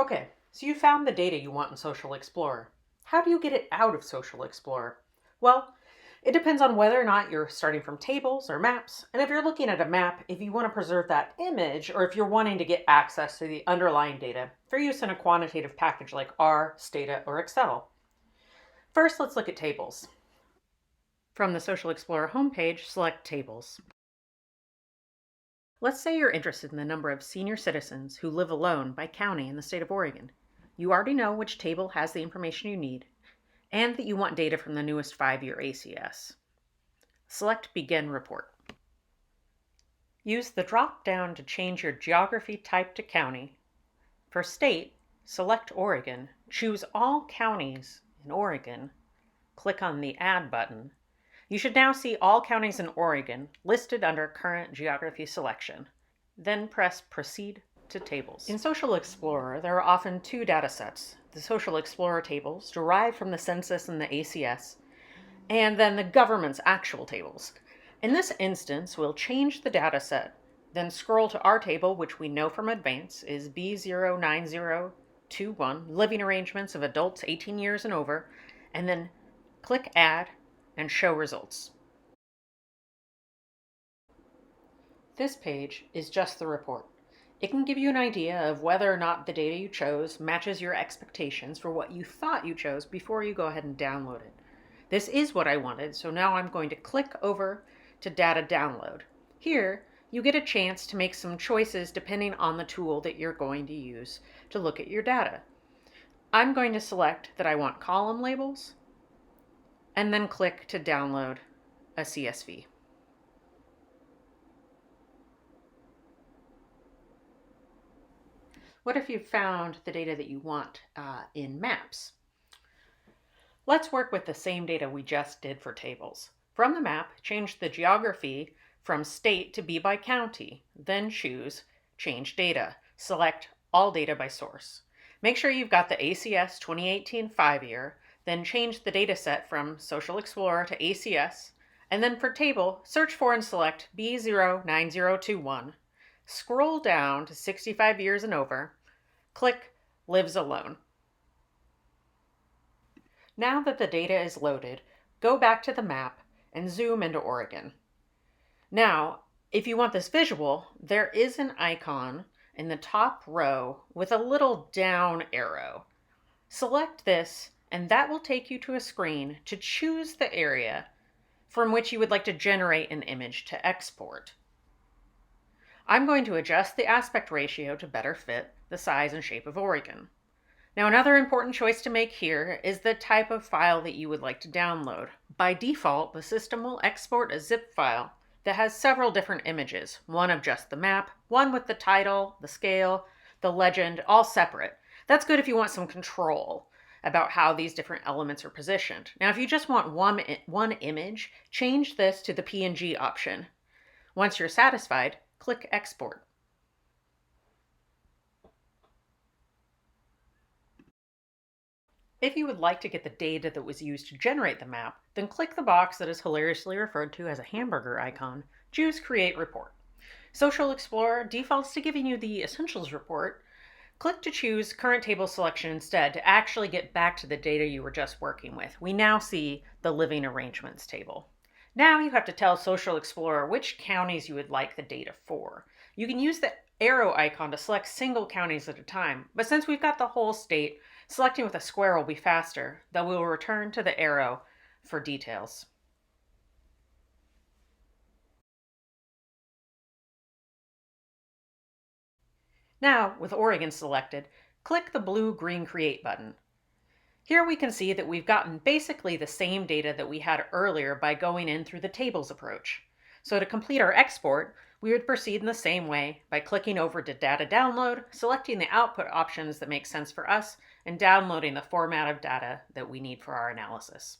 Okay, so you found the data you want in Social Explorer. How do you get it out of Social Explorer? Well, it depends on whether or not you're starting from tables or maps. And if you're looking at a map, if you want to preserve that image, or if you're wanting to get access to the underlying data for use in a quantitative package like R, STATA, or Excel. First, let's look at tables. From the Social Explorer homepage, select Tables. Let's say you're interested in the number of senior citizens who live alone by county in the state of Oregon. You already know which table has the information you need, and that you want data from the newest 5-year ACS. Select Begin Report. Use the drop-down to change your geography type to county. For state, select Oregon, choose all counties in Oregon, click on the Add button. You should now see all counties in Oregon listed under Current Geography Selection. Then press Proceed to Tables. In Social Explorer, there are often two data sets. The Social Explorer tables, derived from the census and the ACS, and then the government's actual tables. In this instance, we'll change the data set, then scroll to our table, which we know from Advance is B09021, living arrangements of adults 18 years and over, and then click Add and Show Results. This page is just the report. It can give you an idea of whether or not the data you chose matches your expectations for what you thought you chose before you go ahead and download it. This is what I wanted, so now I'm going to click over to Data Download. Here, you get a chance to make some choices depending on the tool that you're going to use to look at your data. I'm going to select that I want column labels, and then click to download a CSV. What if you've found the data that you want in maps? Let's work with the same data we just did for tables. From the map, change the geography from state to be by county, then choose Change Data. Select All Data by Source. Make sure you've got the ACS 2018 5-year, then change the data set from Social Explorer to ACS, and then for table, search for and select B09021. Scroll down to 65 years and over, click Lives Alone. Now that the data is loaded, go back to the map and zoom into Oregon. Now, if you want this visual, there is an icon in the top row with a little down arrow. Select this, and that will take you to a screen to choose the area from which you would like to generate an image to export. I'm going to adjust the aspect ratio to better fit the size and shape of Oregon. Now, another important choice to make here is the type of file that you would like to download. By default, the system will export a zip file that has several different images, one of just the map, one with the title, the scale, the legend, all separate. That's good if you want some control about how these different elements are positioned. Now, if you just want one image, change this to the PNG option. Once you're satisfied, click Export. If you would like to get the data that was used to generate the map, then click the box that is hilariously referred to as a hamburger icon. Choose Create Report. Social Explorer defaults to giving you the Essentials report. Click to choose Current Table Selection instead to actually get back to the data you were just working with. We now see the Living Arrangements table. Now you have to tell Social Explorer which counties you would like the data for. You can use the arrow icon to select single counties at a time, but since we've got the whole state, selecting with a square will be faster, though we will return to the arrow for details. Now, with Oregon selected, click the blue-green Create button. Here we can see that we've gotten basically the same data that we had earlier by going in through the tables approach. So to complete our export, we would proceed in the same way by clicking over to Data Download, selecting the output options that make sense for us, and downloading the format of data that we need for our analysis.